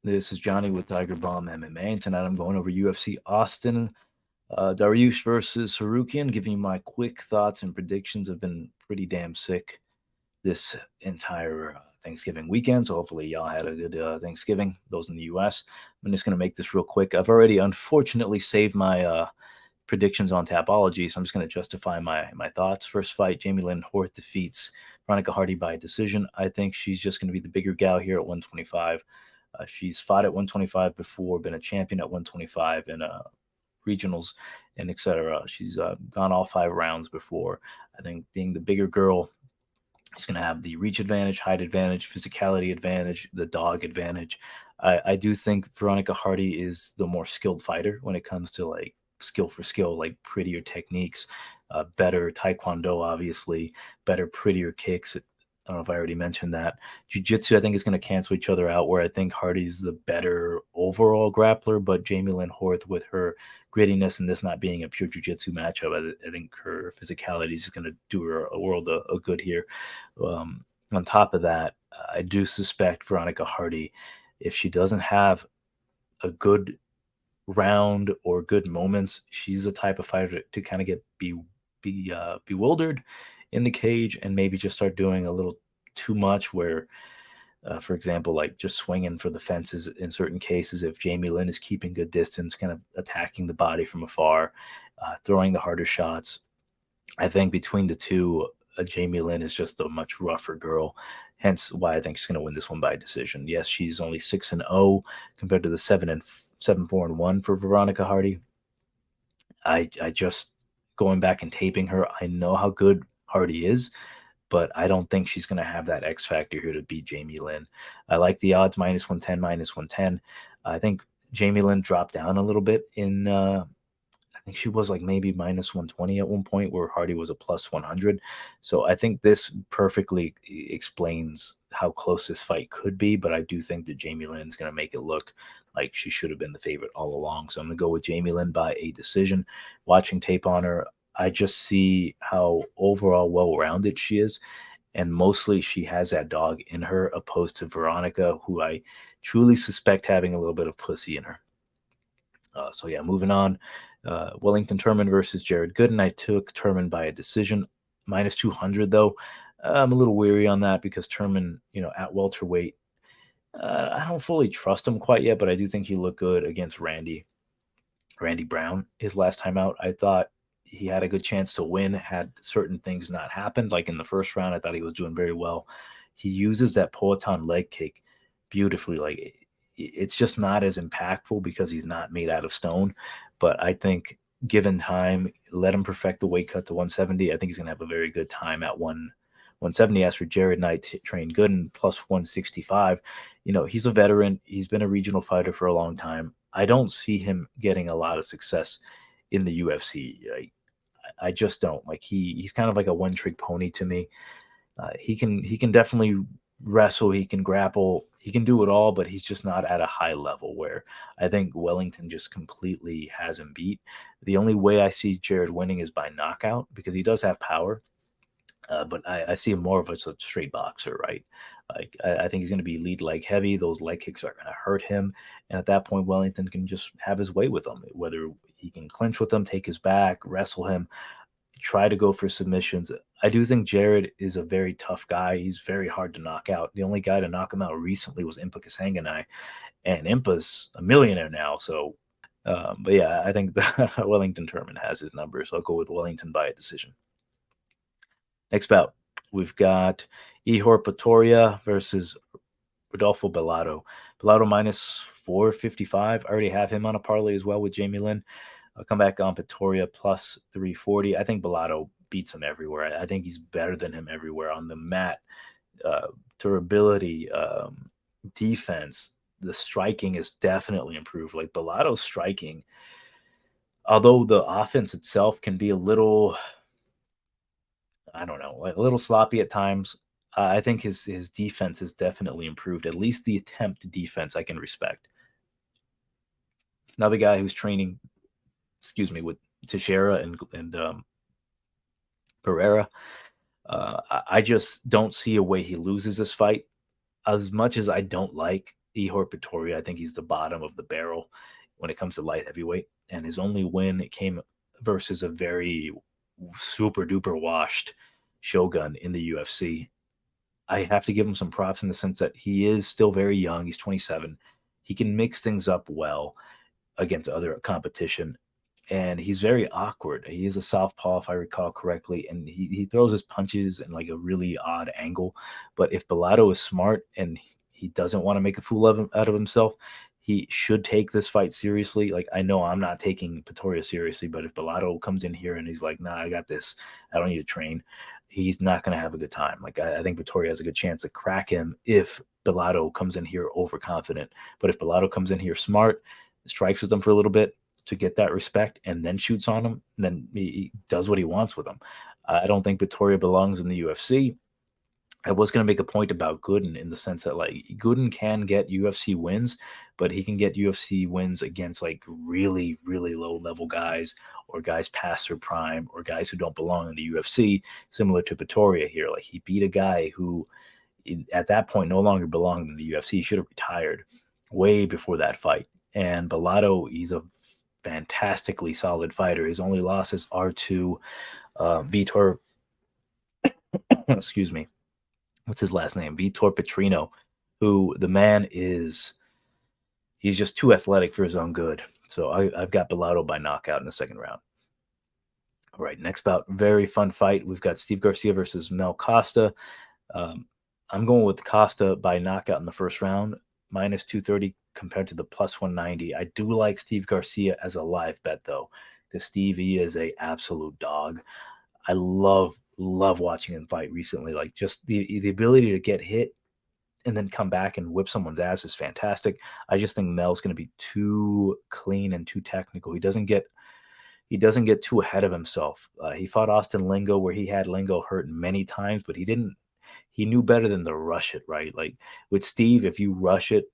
This is Johnny with TigerBomb MMA, and tonight I'm going over UFC Austin, Dariush versus Tsarukyan, giving you my quick thoughts and predictions. I've been pretty damn sick this entire Thanksgiving weekend, so hopefully y'all had a good Thanksgiving, those in the U.S. I'm just going to make this real quick. I've already, unfortunately, saved my predictions on Tapology, so I'm just going to justify my thoughts. First fight, Jamie-Lynn Horth defeats Veronica Hardy by decision. I think she's just going to be the bigger gal here at 125. She's fought at 125 before, been a champion at 125 in regionals and etc. She's gone all 5 rounds before. I think being the bigger girl, she's going to have the reach advantage, height advantage, physicality advantage, the dog advantage. I do think Veronica Hardy is the more skilled fighter when it comes to like skill for skill, like prettier techniques, better taekwondo, obviously, better, prettier kicks. I don't know if I already mentioned that. Jiu-jitsu, I think, is going to cancel each other out, where I think Hardy's the better overall grappler, but Jamie-Lynn Horth, with her grittiness and this not being a pure jiu-jitsu matchup, I think her physicality is going to do her a world of good here. On top of that, I do suspect Veronica Hardy, if she doesn't have a good round or good moments, she's the type of fighter to kind of get bewildered in the cage and maybe just start doing a little too much where, for example, like just swinging for the fences in certain cases. If Jamie-Lynn is keeping good distance, kind of attacking the body from afar, throwing the harder shots, I think between the two, Jamie-Lynn is just a much rougher girl. Hence why I think she's going to win this one by decision. Yes, she's only 6-0 compared to the 7-4-1 for Veronica Hardy. I just, going back and taping her, I know how good Hardy is, but I don't think she's going to have that X factor here to beat Jamie-Lynn. I like the odds -110, -110. I think Jamie-Lynn dropped down a little bit in, I think she was like maybe -120 at one point, where Hardy was a +100. So I think this perfectly explains how close this fight could be, but I do think that Jamie-Lynn's going to make it look like she should have been the favorite all along. So I'm going to go with Jamie-Lynn by a decision. Watching tape on her, I just see how overall well-rounded she is, and mostly she has that dog in her, opposed to Veronica, who I truly suspect having a little bit of pussy in her. So yeah, moving on. Wellington Turman versus Jared Gooden. I took Turman by a decision, -200 though. I'm a little weary on that because Turman, at welterweight, I don't fully trust him quite yet, but I do think he looked good against Randy Brown his last time out. I thought he had a good chance to win had certain things not happened. Like in the first round, I thought he was doing very well. He uses that Poetan leg kick beautifully. Like, it's just not as impactful because he's not made out of stone. But I think given time, let him perfect the weight cut to 170. I think he's going to have a very good time at 170. As for Jared Knight, trained Gooden, +165. He's a veteran. He's been a regional fighter for a long time. I don't see him getting a lot of success in the UFC. I just don't. Like, he's kind of like a one-trick pony to me. He can definitely wrestle, he can grapple, he can do it all, but he's just not at a high level, where I think Wellington just completely has him beat. The only way I see Jared winning is by knockout, because he does have power, but I see him more of a straight boxer, right? Like, I think he's going to be lead leg heavy. Those leg kicks are going to hurt him, and at that point, Wellington can just have his way with them, whether he can clinch with them, take his back, wrestle him, try to go for submissions. I do think Jared is a very tough guy. He's very hard to knock out. The only guy to knock him out recently was Impa Kasanganay, and Impa's a millionaire now. So, but yeah, I think the Wellington Turman has his number, so I'll go with Wellington by a decision. Next bout, we've got Ihor Potieria versus Rodolfo Bellato. Bellato -455. I already have him on a parlay as well with Jamie-Lynn. I'll come back on Potieria +340. I think Bellato beats him everywhere. I think he's better than him everywhere on the mat. Durability, defense, the striking is definitely improved. Like, Bellato's striking, although the offense itself can be a little, I don't know, like a little sloppy at times, I think his defense is definitely improved. At least the attempt defense I can respect. Another guy who's training, with Teixeira and Pereira. I just don't see a way he loses this fight. As much as I don't like Ihor Potieria. I think he's the bottom of the barrel when it comes to light heavyweight. And his only win came versus a very super duper washed Shogun in the UFC. I have to give him some props in the sense that he is still very young. He's 27. He can mix things up well against other competition. And he's very awkward. He is a southpaw, if I recall correctly, and he throws his punches in like a really odd angle. But if Bellato is smart and he doesn't want to make a fool out of himself, he should take this fight seriously. Like, I know I'm not taking Potieria seriously, but if Bellato comes in here and he's like, nah, I got this, I don't need to train, he's not going to have a good time. Like, I think Potieria has a good chance to crack him if Bellato comes in here overconfident. But if Bellato comes in here smart, strikes with him for a little bit to get that respect and then shoots on him, then he does what he wants with him. I don't think Potieria belongs in the UFC. I was going to make a point about Gooden in the sense that, like, Gooden can get UFC wins, but he can get UFC wins against like really, really low level guys or guys past their prime or guys who don't belong in the UFC, similar to Potieria here. Like, he beat a guy who at that point no longer belonged in the UFC. He should have retired way before that fight. And Bellato, he's a fantastically solid fighter. His only losses are to Vitor, excuse me, what's his last name? Vitor Petrino, who the man is, he's just too athletic for his own good. So I've got Bellato by knockout in the second round. All right, next bout, very fun fight. We've got Steve Garcia versus Mel Costa. I'm going with Costa by knockout in the first round, minus 230 compared to the plus 190. I do like Steve Garcia as a live bet, though, because Steve, he is a absolute dog. I love watching him fight recently. Like, just the ability to get hit and then come back and whip someone's ass is fantastic. I just think Mel's going to be too clean and too technical. He doesn't get too ahead of himself. He fought Austin Lingo where he had Lingo hurt many times, but he knew better than to rush it, right? Like, with Steve, if you rush it,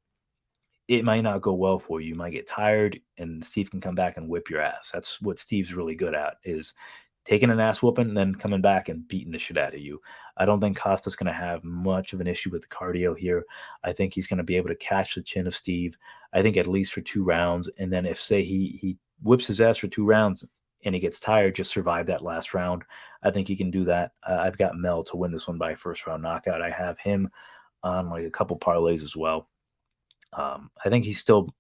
it might not go well for you. You might get tired, and Steve can come back and whip your ass. That's what Steve's really good at, is taking an ass whooping and then coming back and beating the shit out of you. I don't think Costa's going to have much of an issue with the cardio here. I think he's going to be able to catch the chin of Steve, I think at least for 2 rounds. And then if, say, he whips his ass for 2 rounds and he gets tired, just survive that last round. I think he can do that. I've got Mel to win this one by first round knockout. I have him on like a couple parlays as well. I think he's still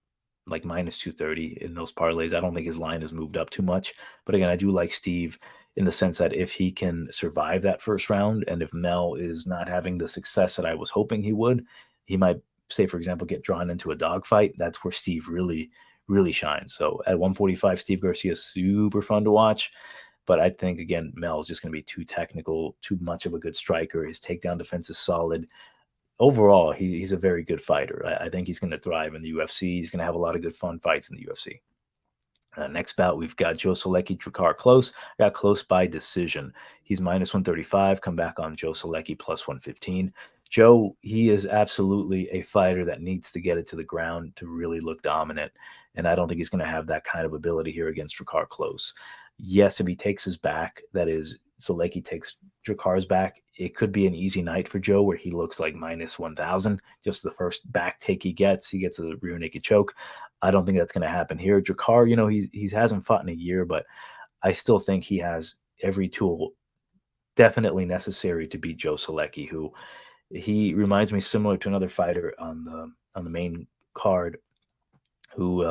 like minus 230 in those parlays. I don't think his line has moved up too much. But again, I do like Steve in the sense that if he can survive that first round, and if Mel is not having the success that I was hoping he would, he might, say, for example, get drawn into a dogfight. That's where Steve really, really shines. So at 145, Steve Garcia is super fun to watch. But I think, again, Mel is just going to be too technical, too much of a good striker. His takedown defense is solid. Overall, he's a very good fighter. I think he's going to thrive in the UFC. He's going to have a lot of good fun fights in the UFC. Next bout, we've got Joe Soleki, Drakkar Klose. Got Klose by decision. He's minus 135. Come back on Joe Soleki plus 115. Joe, he is absolutely a fighter that needs to get it to the ground to really look dominant. And I don't think he's going to have that kind of ability here against Drakkar Klose. Yes, if he takes his back, that is, Soleki takes Drakkar's back, it could be an easy night for Joe where he looks like minus 1,000. Just the first back take he gets a rear naked choke. I don't think that's going to happen here. Drakkar, he hasn't fought in a year, but I still think he has every tool definitely necessary to beat Joe Soleki, who he reminds me similar to another fighter on the main card, who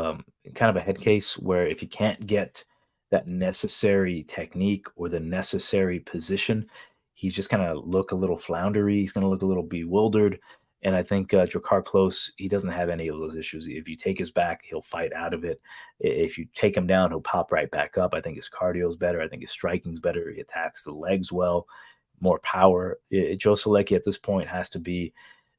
kind of a head case where if you can't get that necessary technique or the necessary position, he's just going to look a little floundery. He's going to look a little bewildered. And I think Drakkar Klose, he doesn't have any of those issues. If you take his back, he'll fight out of it. If you take him down, he'll pop right back up. I think his cardio is better. I think his striking is better. He attacks the legs well, more power. Joe Soleki at this point he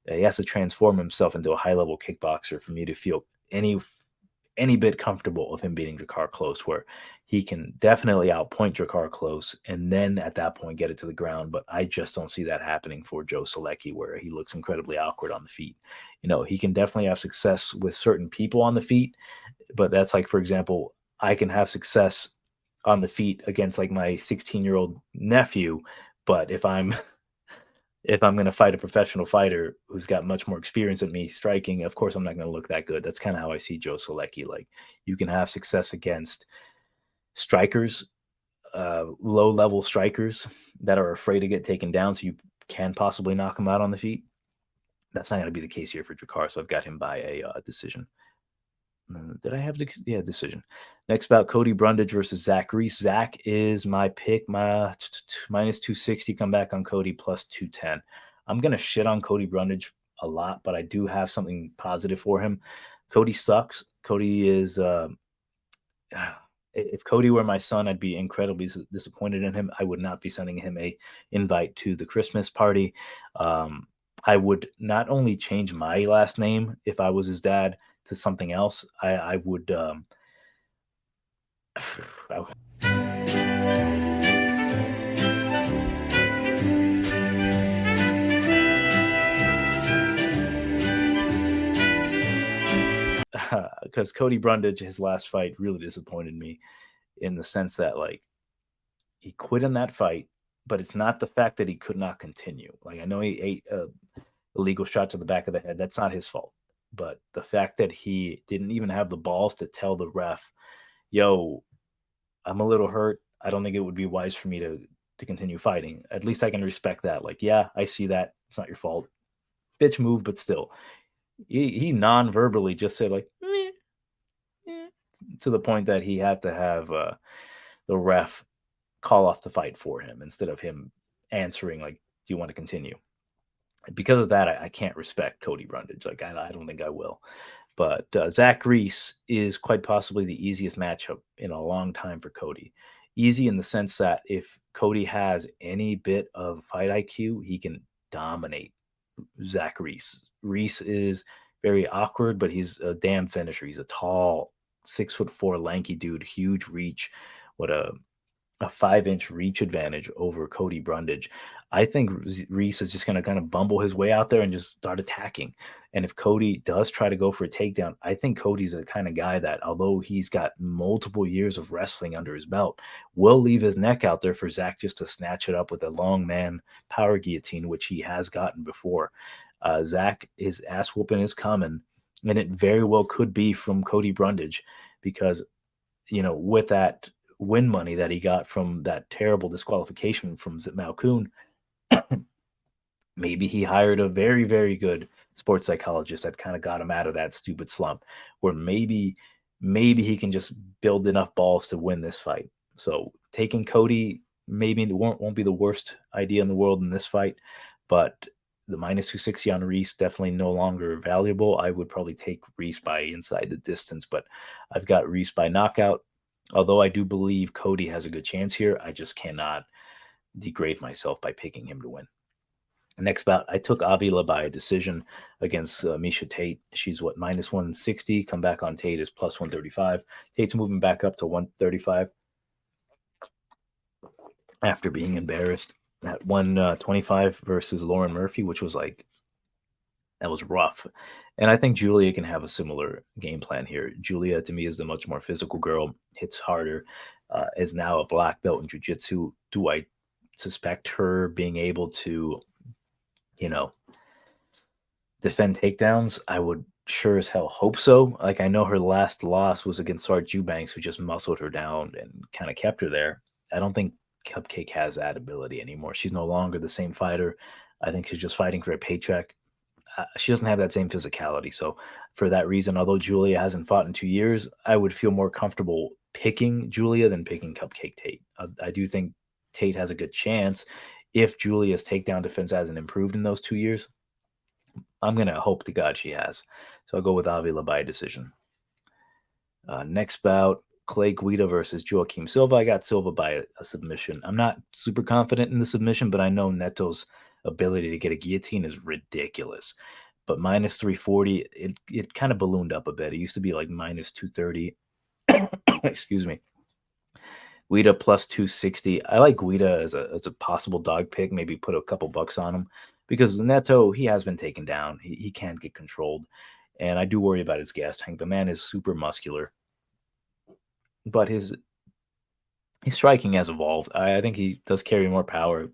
has to transform himself into a high-level kickboxer for me to feel any bit comfortable of him beating Drakkar Klose, where he can definitely outpoint Drakkar Klose and then at that point get it to the ground. But I just don't see that happening for Joe Soleki, where he looks incredibly awkward on the feet. He can definitely have success with certain people on the feet, but that's like, for example, I can have success on the feet against like my 16-year-old nephew, but if I'm if I'm going to fight a professional fighter who's got much more experience than me striking, of course I'm not going to look that good. That's kind of how I see Joe Soleki. Like, you can have success against strikers, low level strikers that are afraid to get taken down, so you can possibly knock them out on the feet. That's not going to be the case here for Drakkar, so I've got him by a decision. Did I have the decision? Next bout, Cody Brundage versus Zach Reese. Zach is my pick. My minus 260. Come back on Cody plus 210. I'm gonna shit on Cody Brundage a lot, but I do have something positive for him. Cody sucks. Cody is. If Cody were my son, I'd be incredibly disappointed in him. I would not be sending him a invite to the Christmas party. I would not only change my last name if I was his dad to something else. I would. Because Cody Brundage, his last fight, really disappointed me in the sense that, like, he quit in that fight, but it's not the fact that he could not continue. Like, I know he ate a illegal shot to the back of the head. That's not his fault. But the fact that he didn't even have the balls to tell the ref, yo, I'm a little hurt. I don't think it would be wise for me to continue fighting. At least I can respect that. Like, yeah, I see that. It's not your fault. Bitch move, but still. He non-verbally just said, like, to the point that he had to have the ref call off the fight for him instead of him answering, like, do you want to continue? Because of that, I can't respect Cody Brundage. Like, I don't think I will. But Zach Reese is quite possibly the easiest matchup in a long time for Cody. Easy in the sense that if Cody has any bit of fight IQ, he can dominate Zach Reese. Reese is very awkward, but he's a damn finisher. He's a tall, 6'4" lanky dude, huge reach. What a 5-inch reach advantage over Cody Brundage. I think Reese is just going to kind of bumble his way out there and just start attacking. And if Cody does try to go for a takedown, I think Cody's the kind of guy that, although he's got multiple years of wrestling under his belt, will leave his neck out there for Zach just to snatch it up with a long man power guillotine, which he has gotten before. Zach, his ass whooping is coming, and it very well could be from Cody Brundage because, with that win money that he got from that terrible disqualification from Malkoon, maybe he hired a very, very good sports psychologist that kind of got him out of that stupid slump, where maybe he can just build enough balls to win this fight. So taking Cody maybe won't be the worst idea in the world in this fight, but the minus 260 on Reese definitely no longer valuable. I would probably take Reese by inside the distance, but I've got Reese by knockout. Although I do believe Cody has a good chance here, I just cannot degrade myself by picking him to win. Next bout, I took Avila by a decision against Miesha Tate. She's minus 160. Come back on Tate is plus 135. Tate's moving back up to 135 after being embarrassed at 125 versus Lauren Murphy, which was that was rough. And I think Julia can have a similar game plan here. Julia, to me, is the much more physical girl, hits harder, is now a black belt in jiu-jitsu. Do I suspect her being able to, defend takedowns? I would sure as hell hope so. Like, I know her last loss was against Sarge Eubanks, who just muscled her down and kind of kept her there. I don't think Cupcake has that ability anymore. She's no longer the same fighter. I think she's just fighting for a paycheck. She doesn't have that same physicality. So for that reason, although Julia hasn't fought in 2 years, I would feel more comfortable picking Julia than picking Cupcake Tate. I do think Tate has a good chance if Julia's takedown defense hasn't improved in those 2 years. I'm going to hope to God she has. So I'll go with Avila by a decision. Next bout, Clay Guida versus Joaquim Silva. I got Silva by a submission. I'm not super confident in the submission, but I know Neto's ability to get a guillotine is ridiculous. But minus 340, it kind of ballooned up a bit. It used to be like minus 230. Excuse me. Guida plus 260. I like Guida as a possible dog pick. Maybe put a couple bucks on him because Neto, he has been taken down. He can't get controlled. And I do worry about his gas tank. The man is super muscular. But his striking has evolved. I think he does carry more power.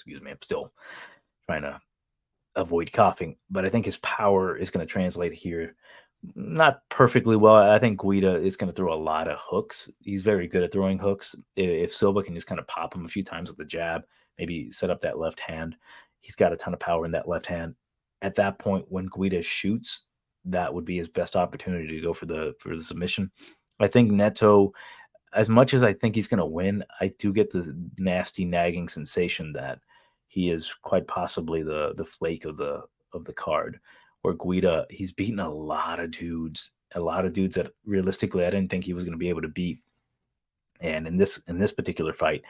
Excuse me. I'm still trying to avoid coughing, but I think his power is going to translate here. Not perfectly well. I think Guida is going to throw a lot of hooks. He's very good at throwing hooks. If Silva can just kind of pop him a few times with the jab, maybe set up that left hand, he's got a ton of power in that left hand. At that point, when Guida shoots, that would be his best opportunity to go for the submission. I think Neto, as much as I think he's going to win, I do get the nasty nagging sensation that he is quite possibly the flake of the card. Where Guida, he's beaten a lot of dudes that realistically I didn't think he was going to be able to beat. And in this particular fight,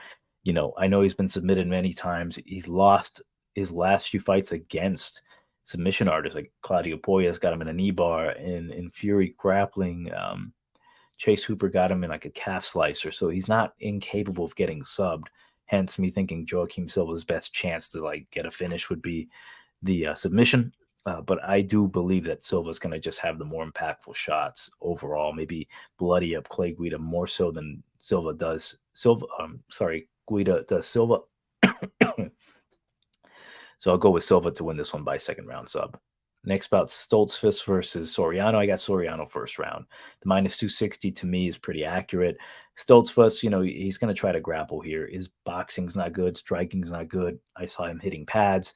I know he's been submitted many times. He's lost his last few fights against submission artists like Claudio Poyas got him in a knee bar, in Fury grappling. Chase Hooper got him in like a calf slicer, so he's not incapable of getting subbed. Hence, me thinking Joaquim Silva's best chance to like get a finish would be the submission. But I do believe that Silva's going to just have the more impactful shots overall. Maybe bloody up Clay Guida more so than Silva does. Guida does Silva. So I'll go with Silva to win this one by second round sub. Next bout, Stoltzfus versus Soriano. I got Soriano first round. The minus 260 to me is pretty accurate. Stoltzfus, he's going to try to grapple here. His boxing's not good. Striking's not good. I saw him hitting pads.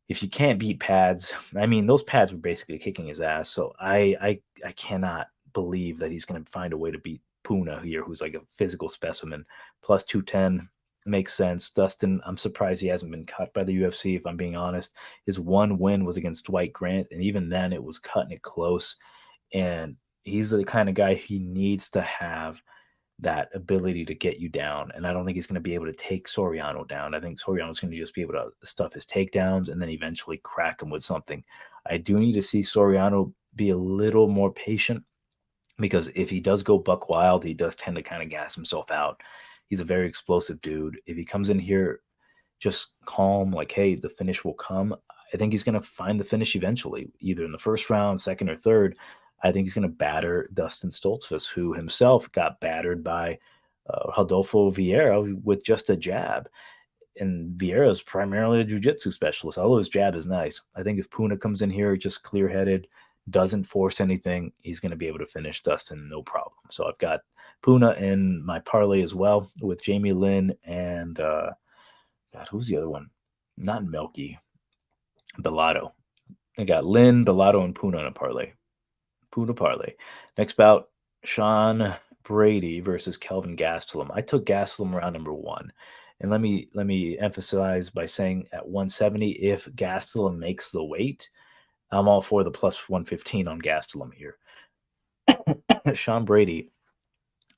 If you can't beat pads, I mean, those pads were basically kicking his ass. So I cannot believe that he's going to find a way to beat Puna here, who's like a physical specimen. Plus 210 makes sense. Dustin, I'm surprised he hasn't been cut by the UFC, if I'm being honest. His one win was against Dwight Grant, and even then it was cutting it close. And he's the kind of guy he needs to have that ability to get you down. And I don't think he's going to be able to take Soriano down. I think Soriano's going to just be able to stuff his takedowns and then eventually crack him with something. I do need to see Soriano be a little more patient, because if he does go buck wild, he does tend to kind of gas himself out. He's a very explosive dude. If he comes in here just calm, like, hey, the finish will come, I think he's going to find the finish eventually, either in the first round, second, or third. I think he's going to batter Dustin Stoltzfus, who himself got battered by Rodolfo Vieira with just a jab. And Vieira is primarily a jiu-jitsu specialist, although his jab is nice. I think if Puna comes in here just clear-headed, doesn't force anything, he's going to be able to finish Dustin no problem. So I've got Puna in my parlay as well with Jamie Lynn and, God, who's the other one? Not Melky. Bellato. I got Lynn, Bellato, and Puna in a parlay. Puna parlay. Next bout, Sean Brady versus Kelvin Gastelum. I took Gastelum round number 1. And let me emphasize by saying at 170, if Gastelum makes the weight, I'm all for the plus 115 on Gastelum here. Sean Brady,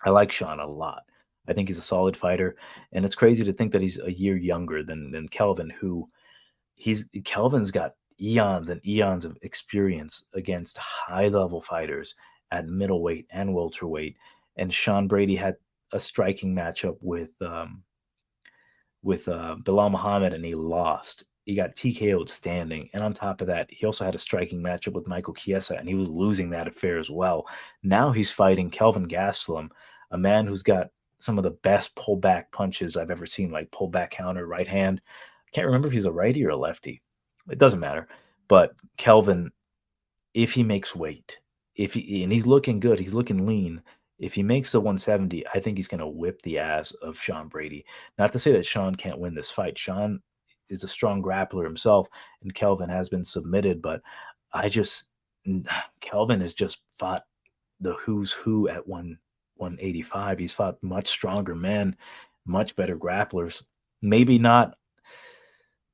I like Sean a lot. I think he's a solid fighter. And it's crazy to think that he's a year younger than Kelvin, Kelvin's got eons and eons of experience against high-level fighters at middleweight and welterweight. And Sean Brady had a striking matchup with Bilal Muhammad, and he lost. He got TKO'd standing. And on top of that, he also had a striking matchup with Michael Chiesa, and he was losing that affair as well. Now he's fighting Kelvin Gastelum, a man who's got some of the best pullback punches I've ever seen, like pullback counter, right hand. I can't remember if he's a righty or a lefty. It doesn't matter. But Kelvin, if he makes weight, and he's looking good, he's looking lean. If he makes the 170, I think he's going to whip the ass of Sean Brady. Not to say that Sean can't win this fight. Sean is a strong grappler himself, and Kelvin has been submitted, but Kelvin has just fought the who's who at 185. He's fought much stronger men, much better grapplers. Maybe not,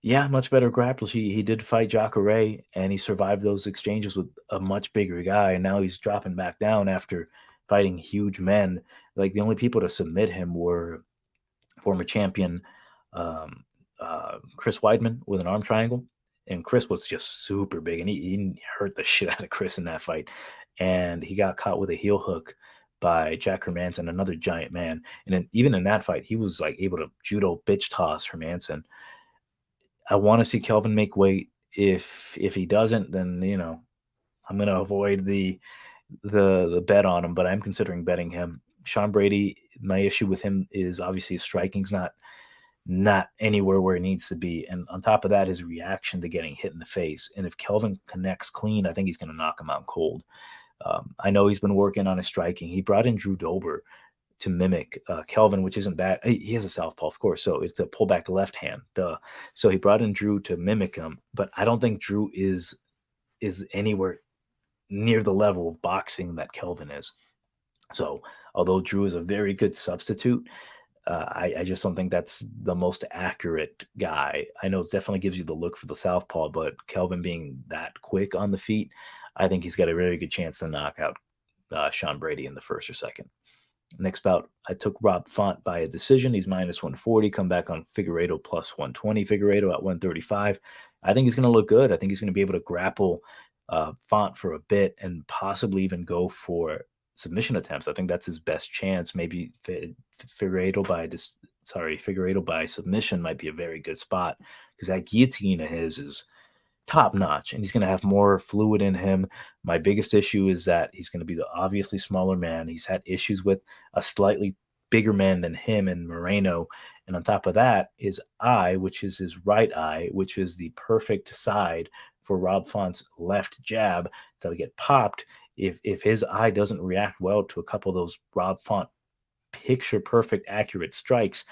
much better grapplers. He did fight Jacare, and he survived those exchanges with a much bigger guy, and now he's dropping back down after fighting huge men. Like, the only people to submit him were former champion Chris Weidman with an arm triangle, and Chris was just super big, and he hurt the shit out of Chris in that fight, and he got caught with a heel hook by Jack Hermanson, another giant man. And then even in that fight, he was like able to judo bitch toss Hermanson. I want to see Kelvin make weight. If he doesn't, then I'm going to avoid the bet on him, but I'm considering betting him. Sean Brady, my issue with him is obviously his striking's not not anywhere where it needs to be. And on top of that, his reaction to getting hit in the face. And if Kelvin connects clean, I think he's going to knock him out cold. I know he's been working on his striking. He brought in Drew Dober to mimic Kelvin, which isn't bad. He has a southpaw, of course, so it's a pullback left hand. Duh. So he brought in Drew to mimic him, but I don't think Drew is anywhere near the level of boxing that Kelvin is. So although Drew is a very good substitute, I just don't think that's the most accurate guy. I know it definitely gives you the look for the southpaw, but Kelvin being that quick on the feet, I think he's got a very good chance to knock out Sean Brady in the first or second. Next bout, I took Rob Font by a decision. He's minus 140. Come back on Figueiredo plus 120. Figueiredo at 135. I think he's going to look good. I think he's going to be able to grapple Font for a bit and possibly even go for submission attempts. I think that's his best chance. Maybe Figueiredo by submission might be a very good spot because that guillotine of his is top notch, and he's going to have more fluid in him. My biggest issue is that he's going to be the obviously smaller man. He's had issues with a slightly bigger man than him and Moreno. And on top of that, his eye, which is his right eye, which is the perfect side for Rob Font's left jab to get popped. If his eye doesn't react well to a couple of those Rob Font picture perfect accurate strikes,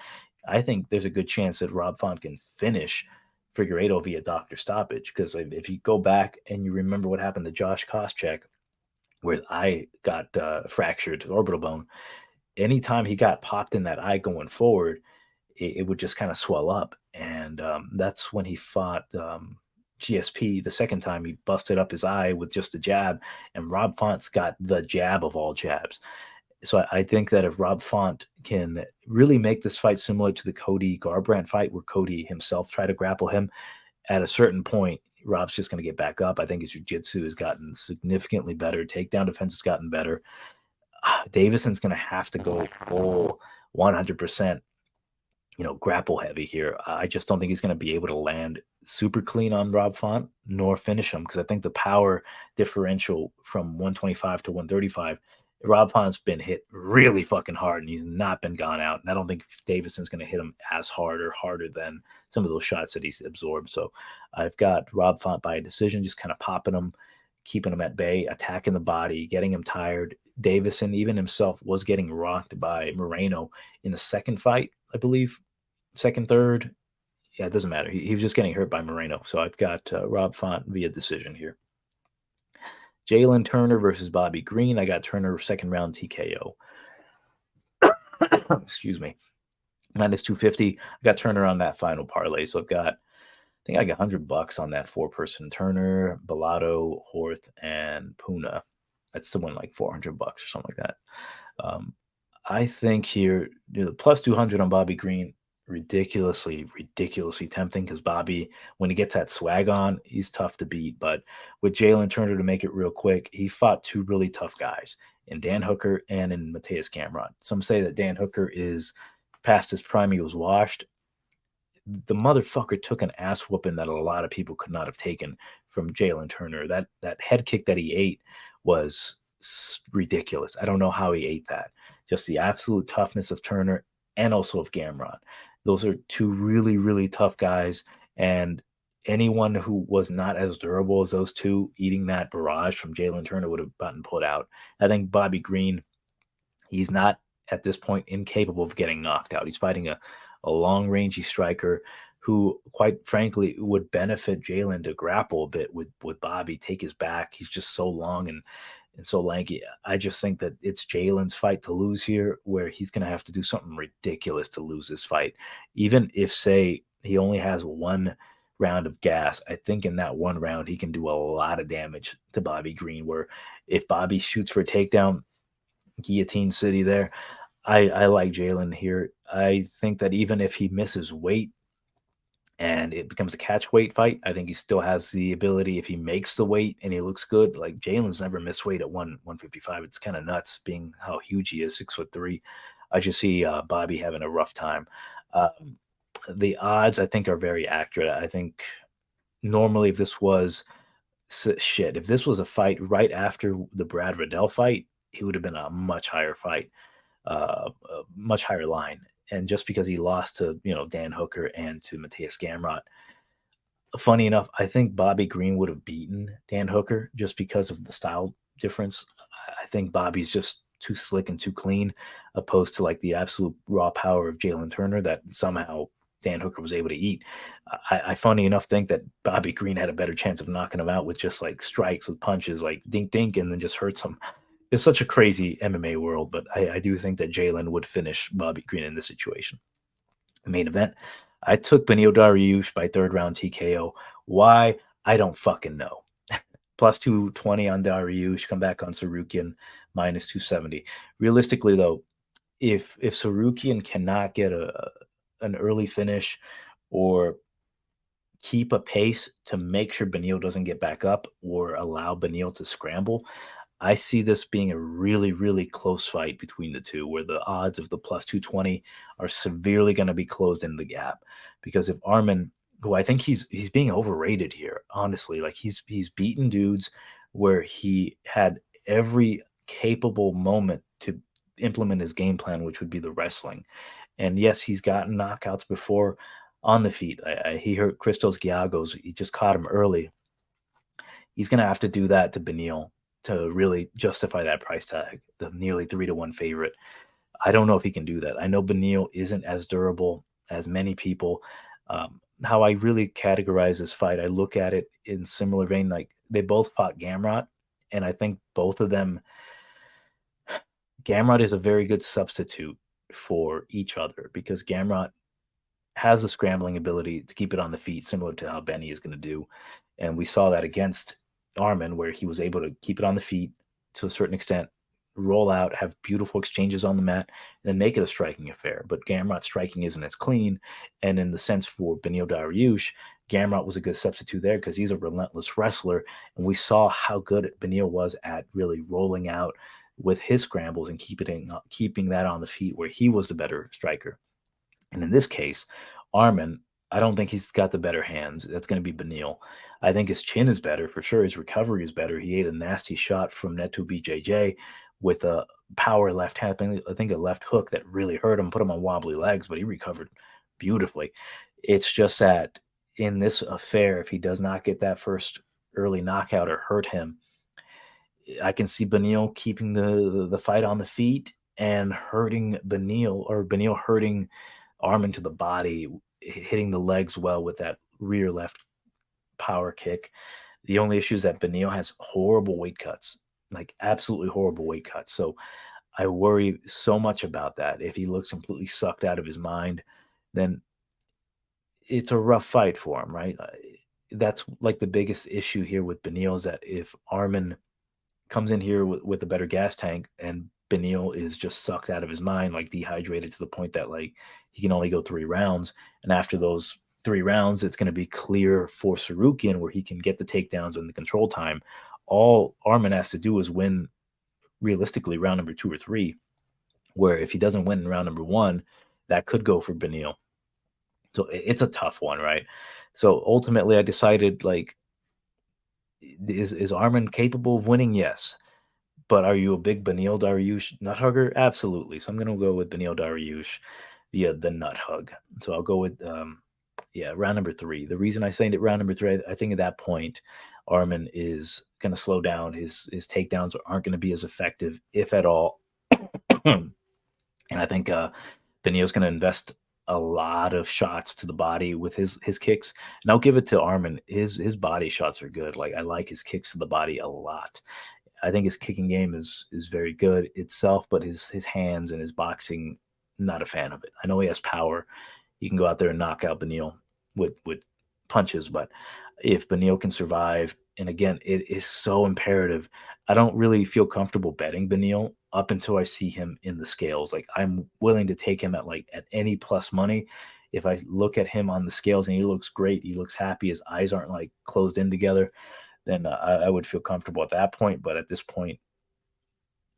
I think there's a good chance that Rob Font can finish Figueiredo via doctor stoppage. Because if you go back and you remember what happened to Josh Koscheck, where his eye got fractured, orbital bone, anytime he got popped in that eye going forward, it would just kind of swell up. And that's when he fought GSP the second time. He busted up his eye with just a jab, and Rob Font's got the jab of all jabs. So I think that if Rob Font can really make this fight similar to the Cody Garbrandt fight, where Cody himself tried to grapple him, at a certain point, Rob's just going to get back up. I think his jiu-jitsu has gotten significantly better. Takedown defense has gotten better. Davidson's going to have to go full 100%, grapple heavy here. I just don't think he's going to be able to land super clean on Rob Font nor finish him, because I think the power differential from 125 to 135, Rob Font's been hit really fucking hard and he's not been gone out. And I don't think Davidson's going to hit him as hard or harder than some of those shots that he's absorbed. So I've got Rob Font by a decision, just kind of popping him, keeping him at bay, attacking the body, getting him tired. Davison, even himself, was getting rocked by Moreno in the second fight, I believe. Second, third. Yeah, it doesn't matter. He was just getting hurt by Moreno. So I've got Rob Font via decision here. Jalin Turner versus Bobby Green. I got Turner second round TKO. Excuse me. Minus 250. I got Turner on that final parlay. So I think I got $100 on that 4-person Turner, Bellato, Horth, and Puna. That's still win like $400 or something like that. I think here, the plus 200 on Bobby Green, ridiculously tempting, because Bobby, when he gets that swag on, he's tough to beat. But with Jalin Turner, to make it real quick, he fought two really tough guys in Dan Hooker and in Mateus Gamrot. Some say that Dan Hooker is past his prime, he was washed. The motherfucker took an ass whooping that a lot of people could not have taken from Jalin Turner. That head kick that he ate was ridiculous. I don't know how he ate that. Just the absolute toughness of Turner and also of Gamrot. Those are two really, really tough guys. And anyone who was not as durable as those two eating that barrage from Jalin Turner would have gotten put out. I think Bobby Green, he's not at this point incapable of getting knocked out. He's fighting a long-rangey striker who, quite frankly, would benefit Jalin to grapple a bit with Bobby, take his back. He's just so long and so lanky. I just think that it's Jalen's fight to lose here, where he's going to have to do something ridiculous to lose this fight. Even if, say, he only has one round of gas, I think in that one round he can do a lot of damage to Bobby Green, where if Bobby shoots for a takedown, guillotine city there. I like Jalin here. I think that even if he misses weight and it becomes a catch weight fight, I think he still has the ability, if he makes the weight and he looks good. Like, Jalen's never missed weight at 155. It's kind of nuts being how huge he is, 6'3". I just see Bobby having a rough time. The odds, I think, are very accurate. I think normally if this was a fight right after the Brad Riddell fight, he would have been a much higher fight, a much higher line. And just because he lost to, Dan Hooker and to Matthias Gamrot, funny enough, I think Bobby Green would have beaten Dan Hooker just because of the style difference. I think Bobby's just too slick and too clean, opposed to like the absolute raw power of Jalen Turner that somehow Dan Hooker was able to eat. I funny enough think that Bobby Green had a better chance of knocking him out with just like strikes, with punches, like dink dink, and then just hurts him. It's such a crazy MMA world, but I do think that Jalen would finish Bobby Green in this situation. The main event, I took Beneil Dariush by third round TKO. Why? I don't fucking know. Plus 220 on Dariush, come back on Tsarukyan, minus 270. Realistically, though, if Tsarukyan cannot get an early finish or keep a pace to make sure Beneil doesn't get back up or allow Beneil to scramble, I see this being a really, really close fight between the two, where the odds of the plus 220 are severely going to be closed in the gap. Because if Arman, who I think he's being overrated here, honestly, like he's beaten dudes where he had every capable moment to implement his game plan, which would be the wrestling. And yes, he's gotten knockouts before on the feet. He hurt Christos Giagos. He just caught him early. He's going to have to do that to Beneil to really justify that price tag, the nearly 3-1 favorite. I don't know if he can do that. I know Beneil isn't as durable as many people. How I really categorize this fight, I look at it in similar vein. Like they both fought Gamrot, and I think both of them, Gamrot is a very good substitute for each other because Gamrot has a scrambling ability to keep it on the feet, similar to how Benny is going to do. And we saw that against Arman, where he was able to keep it on the feet to a certain extent, roll out, have beautiful exchanges on the mat, and then make it a striking affair. But Gamrot's striking isn't as clean. And in the sense for Beneil Dariush, Gamrot was a good substitute there because he's a relentless wrestler. And we saw how good Beneil was at really rolling out with his scrambles and keeping that on the feet, where he was the better striker. And in this case, Arman, I don't think he's got the better hands. That's going to be Beneil. I think his chin is better for sure. His recovery is better. He ate a nasty shot from Neto BJJ with a power left hand. I think a left hook that really hurt him, put him on wobbly legs, but he recovered beautifully. It's just that in this affair, if he does not get that first early knockout or hurt him, I can see Beneil keeping the fight on the feet and hurting Beneil, or Beneil hurting Arman to the body, hitting the legs well with that rear left power kick. The only issue is that Beneil has horrible weight cuts, like absolutely horrible weight cuts. So I worry so much about that. If he looks completely sucked out of his mind, then it's a rough fight for him, right? That's like the biggest issue here with Beneil, is that if Arman comes in here with a better gas tank and Beneil is just sucked out of his mind, like dehydrated to the point that like he can only go 3 rounds. And after those 3 rounds, it's going to be clear for Tsarukyan where he can get the takedowns and the control time. All Arman has to do is win realistically round number 2 or 3, where if he doesn't win in round number 1, that could go for Beneil. So it's a tough one, right? So ultimately I decided, like, is Arman capable of winning? Yes. But are you a big Beneil Dariush nut hugger? Absolutely. So I'm going to go with Beneil Dariush via the nut hug. So I'll go with, round number 3. The reason I say it round number 3, I think at that point, Arman is going to slow down. His takedowns aren't going to be as effective, if at all. And I think Beneil's going to invest a lot of shots to the body with his kicks. And I'll give it to Arman. His body shots are good. Like, I like his kicks to the body a lot. I think his kicking game is very good itself, but his hands and his boxing, not a fan of it. I know he has power. You can go out there and knock out Beneil with punches, but if Beneil can survive, and again, it is so imperative. I don't really feel comfortable betting Beneil up until I see him in the scales. Like, I'm willing to take him at any plus money. If I look at him on the scales and he looks great, he looks happy, his eyes aren't like closed in together, then I would feel comfortable at that point. But at this point,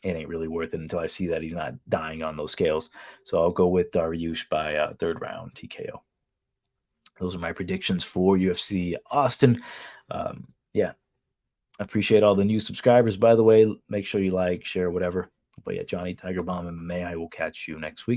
it ain't really worth it until I see that he's not dying on those scales. So I'll go with Dariush by third round TKO. Those are my predictions for UFC Austin. I appreciate all the new subscribers, by the way. Make sure you like, share, whatever. But yeah, Johnny TigerBomb MMA. I will catch you next week.